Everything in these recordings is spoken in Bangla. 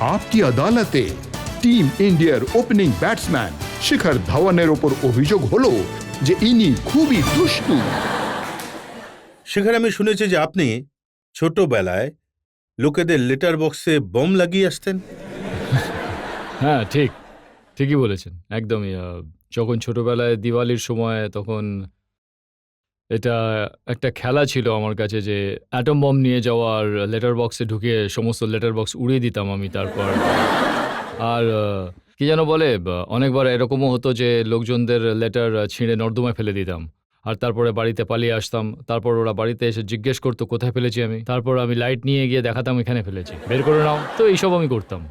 आपकी আদালতে টিম ইন্ডিয়ার ওপেনিং ব্যাটসম্যান শিখর ধাওয়ানের ওপর অভিযোগ হলো যে ইনি খুবই দুষ্টু। শিখর, আমি শুনেছি যে আপনি ছোটবেলায় লোকেদের লেটার বক্সে বোম লাগিয়ে আসতেন। হ্যাঁ, ঠিকই বলেছেন, একদমই। যখন ছোটবেলায় দিওয়ালির সময়, তখন এটা একটা খেলা ছিল আমার কাছে যে অ্যাটম বম নিয়ে যাওয়া আর লেটার বক্সে ঢুকে সমস্ত লেটার বক্স উড়িয়ে দিতাম আমি। তারপর আর কি যেন বলে, অনেকবার এরকমও হতো যে লোকজনদের লেটার ছিঁড়ে নর্দমায় ফেলে দিতাম, আর তারপরে বাড়িতে পালিয়ে আসতাম। তারপর ওরা বাড়িতে এসে জিজ্ঞেস করতো কোথায় ফেলেছি আমি। তারপর আমি লাইট নিয়ে গিয়ে দেখাতাম এখানে ফেলেছি, বের করে নাও। তো এইসব আমি করতাম।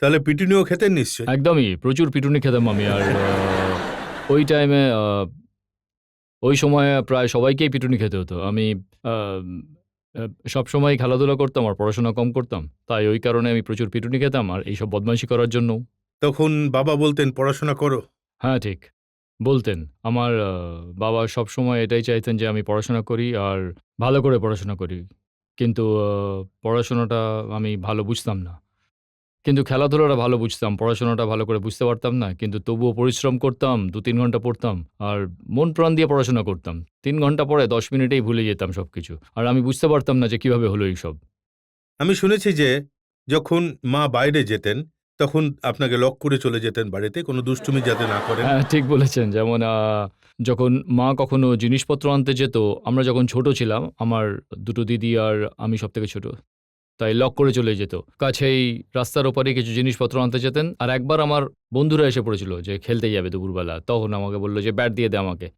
তাহলে পিটুনিও খেতেন নিশ্চয়? একদমই, প্রচুর পিটুনি খেতাম আমি। আর ওই টাইমে ওই সময়ে প্রায় সবাইকেই পিটুনি খেতে হতো। আমি সবসময় খেলাধুলা করতাম আর পড়াশোনা কম করতাম, তাই ওই কারণে আমি প্রচুর পিটুনি খেতাম, আর এইসব বদমাইশি করার জন্য। তখন বাবা বলতেন পড়াশোনা করো? হ্যাঁ, ঠিক বলতেন। আমার বাবা সবসময় এটাই চাইতেন যে আমি পড়াশোনা করি আর ভালো করে পড়াশোনা করি। কিন্তু পড়াশোনাটা আমি ভালো বুঝতাম না। কিন্তু খেলাধুলাটা ভালো বুঝতাম, পড়াশোনাটা ভালো করে বুঝতে পারতাম না। কিন্তু তবুও পরিশ্রম করতাম, ২-৩ ঘন্টা পড়তাম আর মন প্রাণ দিয়ে পড়াশোনা করতাম। ৩ ঘন্টা পরে ১০ মিনিটেই ভুলে যেতাম সবকিছু। আর আমি বুঝতে পারতাম না যে কিভাবে হলো এইসব। আমি শুনেছি যে যখন মা বাইরে যেতেন তখন আপনাকে লক করে চলে যেতেন বাড়িতে, কোনো দুষ্টুমি যাতে না করেন। হ্যাঁ, ঠিক বলেছেন। যেমন যখন মা কখনো জিনিসপত্র আনতে যেত, আমরা যখন ছোট ছিলাম, আমার ২টো দিদি আর আমি সবথেকে ছোট, তাই লক করে চলে যেত। কাছেই রাস্তার ওপারে কিছু জিনিসপত্র আনতে যেতেন। আর একবার আমার বন্ধুরা এসে পড়েছিল যে খেলতে যাবে দুপুরবেলা। তখন আমাকে বলল যে ব্যাট দিয়ে দে আমাকে।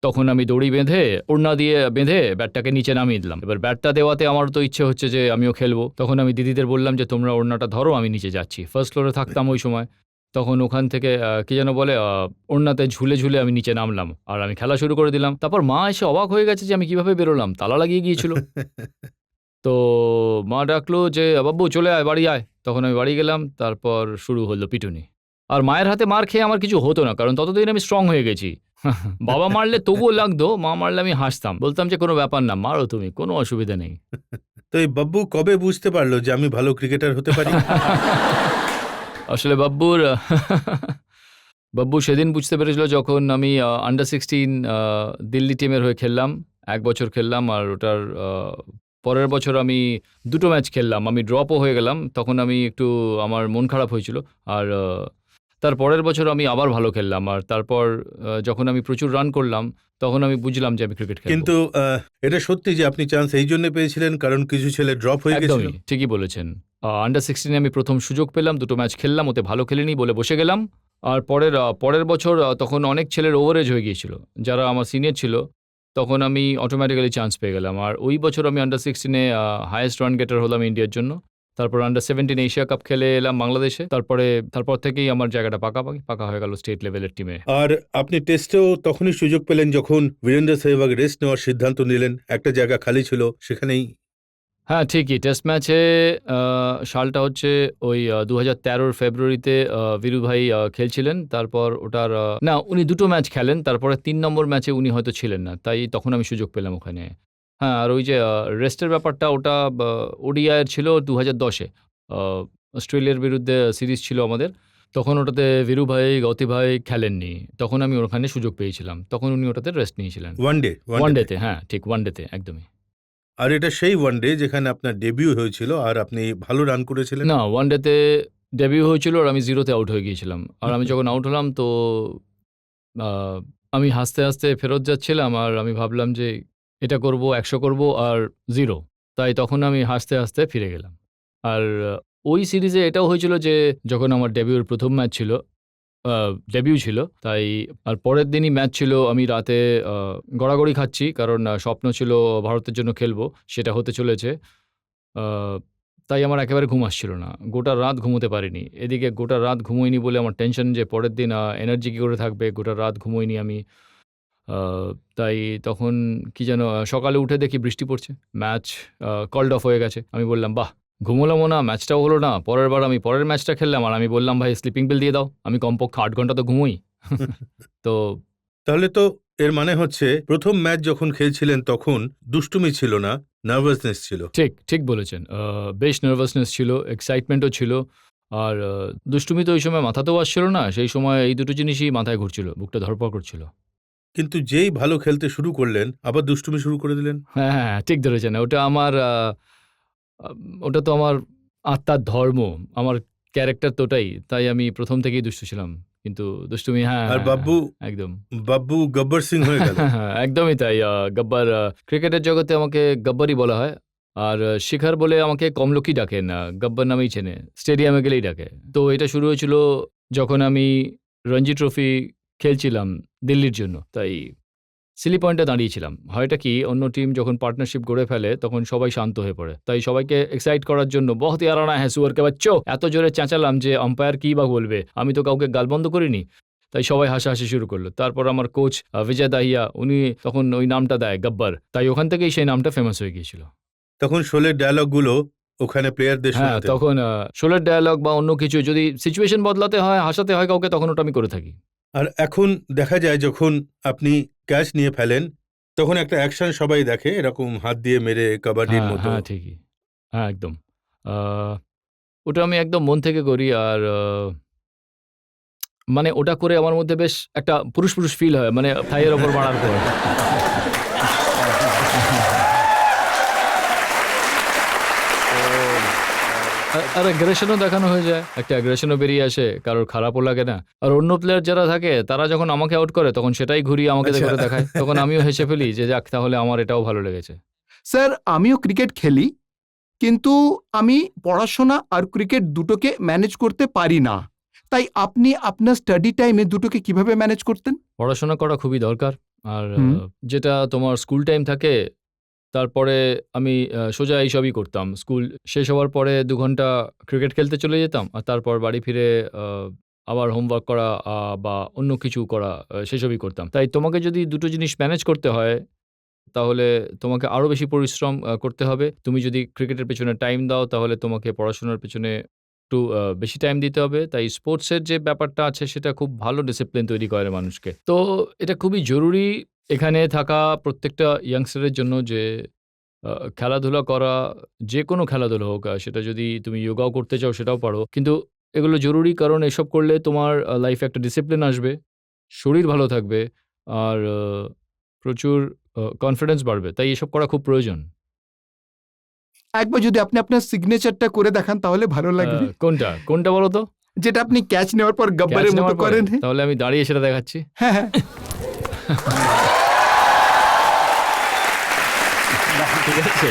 তখন আমি দড়ি বেঁধে, ওড়না দিয়ে বেঁধে ব্যাটটাকে নিচে নামিয়ে দিলাম। এবার ব্যাটটা দেওয়াতে আমার তো ইচ্ছে হচ্ছে যে আমিও খেলবো। তখন আমি দিদিদের বললাম যে তোমরা ওড়নাটা ধরো, আমি নিচে যাচ্ছি। ফার্স্ট ফ্লোরে থাকতাম ওই সময়। তখন ওখান থেকে কি যেন বলে, ওড়নাতে ঝুলে ঝুলে আমি নিচে নামলাম আর আমি খেলা শুরু করে দিলাম। তারপর মা এসে অবাক হয়ে গেছে যে আমি কিভাবে বেরোলাম, তালা লাগিয়ে গিয়েছিল। তো মা ডাকলো যে বাব্বু চলে আয়, বাড়ি আয়। তখন আমি বাড়ি গেলাম। তারপর শুরু হলো পিটুনি। আর মায়ের হাতে মার খেয়ে আমার কিছু হতো না, কারণ ততদিন আমি স্ট্রং হয়ে গেছি। বাবা মারলে তবুও লাগতো, মা মারলে আমি হাসতাম, বলতাম যে কোনো ব্যাপার না, মারো তুমি, কোনো অসুবিধা নেই। তো এই বাব্বু কবে বুঝতে পারলো যে আমি ভালো ক্রিকেটার হতে পারি? আসলে বাব্বু সেদিন বুঝতে পেরেছিল যখন আমি আন্ডার 16 দিল্লি টিমের হয়ে খেললাম। ১ বছর খেললাম আর ওটার পরের বছর আমি ২টো ম্যাচ খেললাম, আমি ড্রপও হয়ে গেলাম। তখন আমি একটু, আমার মন খারাপ হয়েছিল। আর তার পরের বছর আমি আবার ভালো খেললাম। আর তারপর যখন আমি প্রচুর রান করলাম, তখন আমি বুঝলাম যে আমি ক্রিকেট খেলবো। কিন্তু এটা সত্যি যে আপনি চান্স এই জন্য পেয়েছিলেন কারণ কিছু ছেলে ড্রপ হয়ে গেছিল? একদমই ঠিকই বলেছেন। আন্ডার 16 আমি প্রথম সুযোগ পেলাম, 2টো ম্যাচ খেললাম, ওতে ভালো খেলিনি বলে বসে গেলাম। আর পরের বছর তখন অনেক ছেলের ওভারেজ হয়ে গিয়েছিল, যারা আমার সিনিয়র ছিল। তখন আমি অটোমেটিক্যালি চান্স পেয়ে গেলাম। আর ওই বছর আমি আন্ডার 16 হাইয়েস্ট রান গেটার হলাম ইন্ডিয়ার জন্য। তারপর আন্ডার 17 এশিয়া কাপ খেলে এলাম বাংলাদেশে। তারপর থেকেই আমার জায়গাটা পাকা হয়ে গেল স্টেট লেভেলের টিমে। আর আপনি টেস্টেও তখনই সুযোগ পেলেন যখন বীরেন্দ্র সেহবাগ রেস্ট নেওয়ার সিদ্ধান্ত নিলেন, একটা জায়গা খালি ছিল সেখানেই। হ্যাঁ, ঠিকই। টেস্ট ম্যাচে সালটা হচ্ছে ওই ২০১৩ ফেব্রুয়ারিতে বীরু ভাই খেলছিলেন। তারপর ওটার না, উনি ২টো ম্যাচ খেলেন। তারপরে ৩ নম্বর ম্যাচে উনি হয়তো ছিলেন না। তাই তখন আমি সুযোগ পেলাম ওখানে। হ্যাঁ, আর ওই যে রেস্টের ব্যাপারটা, ওটা ওডিআইয়ের ছিল ২০১০ এ। অস্ট্রেলিয়ার বিরুদ্ধে সিরিজ ছিল আমাদের। তখন ওটাতে বীরু ভাই, গৌতী ভাই খেলেননি। তখন আমি ওখানে সুযোগ পেয়েছিলাম। তখন উনি ওটাতে রেস্ট নিয়েছিলেন। ওয়ানডেতে, হ্যাঁ ঠিক, ওয়ানডেতে একদমই। আর এটা সেই ওয়ানডে যেখানে আপনার ডেবিউ হয়েছিল আর আপনি ভালো রান করেছিলেন? না, ওয়ানডেতে ডেবিউ হয়েছিল আর আমি 0-তে আউট হয়ে গিয়েছিলাম। আর আমি যখন আউট হলাম, তো আ আমি হাসতে, হাসতে ফেরত যাচ্ছিলাম আর আমি ভাবলাম যে এটা করব, ১০০ করব আর 0। তাই তখন আমি হাসতে, হাসতে ফিরে গেলাম। আর ওই সিরিজে এটাও হয়েছিল যে যখন আমার ডেবিউর ১ম ম্যাচ ছিল, ডেবিউ ছিল, তাই আর পরের দিনই ম্যাচ ছিল। আমি রাতে গড়াগড়ি খাচ্ছি, কারণ স্বপ্ন ছিল ভারতের জন্য খেলবো, সেটা হতে চলেছে। আ তাই আমার একেবারে ঘুম আসছিল না। গোটা রাত ঘুমোতে পারিনি। এদিকে গোটা রাত ঘুমোইনি বলে আমার টেনশন যে পরের দিন এনার্জি কী করে থাকবে। গোটা রাত ঘুমোইনি আমি। আ তাই তখন কি যেন, সকালে উঠে দেখি বৃষ্টি পড়ছে। ম্যাচ কল্ড অফ হয়ে গেছে। আমি বললাম, বাহ! ঘুমোলামও না, ম্যাচটাও হলো না। পরের বার আমি পরের ম্যাচটা খেললাম আর আমি বললাম, ভাই স্লিপিং পিল দিয়ে দাও। আমি কমপক্ষে ৮ ঘন্টা তো ঘুমোই। তো তাহলে তো এর মানে হচ্ছে প্রথম ম্যাচ যখন খেলছিলেন তখন দুষ্টুমি ছিল না, নার্ভাসনেস ছিল। ঠিক ঠিক বলেছেন। বেশ নার্ভাসনেস ছিল, এক্সাইটমেন্টও ছিল। আর দুষ্টুমি তো ওই সময় মাথাতেও আসছিল না। সেই সময় এই দুটো জিনিসই মাথায় ঘুরছিল, বুকটা ধড়ফড় করছিল। কিন্তু যেই ভালো খেলতে শুরু করলেন আবার দুষ্টুমি শুরু করে দিলেন। হ্যাঁ, হ্যাঁ, হ্যাঁ, ঠিক ধরেছেন। ওটা আমার ওটা তো আমার আত্মার ধর্ম। আমার ক্যারেক্টার তো ওটাই। তাই আমি প্রথম থেকেই দুষ্টু ছিলাম। কিন্তু দুষ্টুমি হ্যাঁ, আর হ্যাঁ, বাব্বু একদম। বাব্বু গব্বর সিং হয়ে গেল। একদমই তাই। গব্বর ক্রিকেটের জগতে আমাকে গব্বরই বলা হয়। আর শিখার বলে আমাকে কমলকি ডাকেন। গব্বর নামেই চেনে। স্টেডিয়ামে গেলেই ডাকে। তো এটা শুরু হয়েছিল যখন আমি রঞ্জি ট্রফি খেলছিলাম দিল্লির জন্য। তাই সিলি পয়েন্টে দাঁড়িয়েছিলাম। হয়টা কি অন্য টিম যখন পার্টনারশিপ গড়ে ফেলে তখন সবাই শান্ত হয়ে পড়ে। তাই সবাইকে এক্সাইট করার জন্য বহুত ই আরানা হ্যাঁ সুয়ার কে বাচ্চো এত জোরে চেঁচালাম যে আম্পায়ার কী বা বলবে। আমি তো কাউকে গালবন্ধ করিনি। তাই সবাই হাসাহাসি শুরু করলো। তারপর আমার কোচ বিজয় দাহিয়া উনি তখন ওই নামটা দেয় গব্বর। তাই ওখান থেকেই সেই নামটা ফেমাস হয়ে গিয়েছিল। তখন শোলের ডায়লগগুলো ওখানে প্লেয়ারদের হ্যাঁ, শোনাতেন। তখন শোলের ডায়ালগ বা অন্য কিছু যদি সিচুয়েশন বদলাতে হয়, হাসাতে হয় কাউকে তখন ওটা আমি করে থাকি। আর এখন দেখা যায় যখন আপনি ক্যাচ নিয়ে ফেলেন তখন একটা অ্যাকশন সবাই দেখে, এরকম হাত দিয়ে মেরে কাবাডির হ্যাঁ, মতো। হ্যাঁ, ঠিকই। হ্যাঁ, একদম। আ ওটা আমি একদম মন থেকে করি আর মানে ওটা করে আমার মধ্যে বেশ একটা পুরুষ ফিল হয়। মানে থাইয়ের ওপর মারার পর। আর অ্যাগ্রেশনও দেখানো হয়ে যায়। একটা অ্যাগ্রেশনও বেরিয়ে আসে, কারোর খারাপও লাগে না। আর অন্য প্লেয়ার যারা থাকে তারা যখন আমাকে আউট করে তখন সেটাই ঘুরিয়ে আমাকে আচ্ছা। করে দেখায়। তখন আমিও হেসে ফেলি যে যাক তাহলে আমার এটাও ভালো লেগেছে। স্যার আমিও ক্রিকেট খেলি, কিন্তু আমি পড়াশোনা আর ক্রিকেট দুটোকে ম্যানেজ করতে পারি না। তাই আপনি আপনার স্টাডি টাইমে দুটোকে কিভাবে ম্যানেজ করতেন? পড়াশোনা করা খুবই দরকার। আর হুম। যেটা তোমার স্কুল টাইম থাকে তারপরে আমি সোজা এইসবই করতাম। স্কুল শেষ হওয়ার পরে ২ ঘন্টা ক্রিকেট খেলতে চলে যেতাম। আর তারপর বাড়ি ফিরে আবার হোমওয়ার্ক করা বা অন্য কিছু করা সেসবই করতাম। তাই তোমাকে যদি দুটো জিনিস ম্যানেজ করতে হয়, তাহলে তোমাকে আরও বেশি পরিশ্রম করতে হবে। তুমি যদি ক্রিকেটের পেছনে টাইম দাও, তাহলে তোমাকে পড়াশোনার পেছনে একটু বেশি টাইম দিতে হবে। তাই স্পোর্টসের যে ব্যাপারটা আছে, সেটা খুব ভালো ডিসিপ্লিন তৈরি করে মানুষকে। তো এটা খুবই জরুরি এখানে থাকা প্রত্যেকটা ইয়াংস্টারের জন্য যে খেলাধুলা করা, যেকোনো খেলাধুলা হোক, সেটা যদি তুমি যোগাও করতে চাও সেটাও পারো। কিন্তু এগুলো জরুরি কারণ এসব করলে তোমার লাইফে একটা ডিসিপ্লিন আসবে, শরীর ভালো থাকবে আর প্রচুর কনফিডেন্স বাড়বে। তাই এসব করা খুব প্রয়োজন। একবার যদি আপনি আপনার সিগনেচারটা করে দেখান তাহলে ভালো লাগবে। কোনটা বলো তো? যেটা আপনি ক্যাচ নেওয়ার পর ক্যাচ গব্বরের মতো নেওয়ার পরে? করেন। তাহলে আমি দাঁড়িয়ে সেটা দেখাচ্ছি। হ্যাঁ হ্যাঁ ঠিক আছে?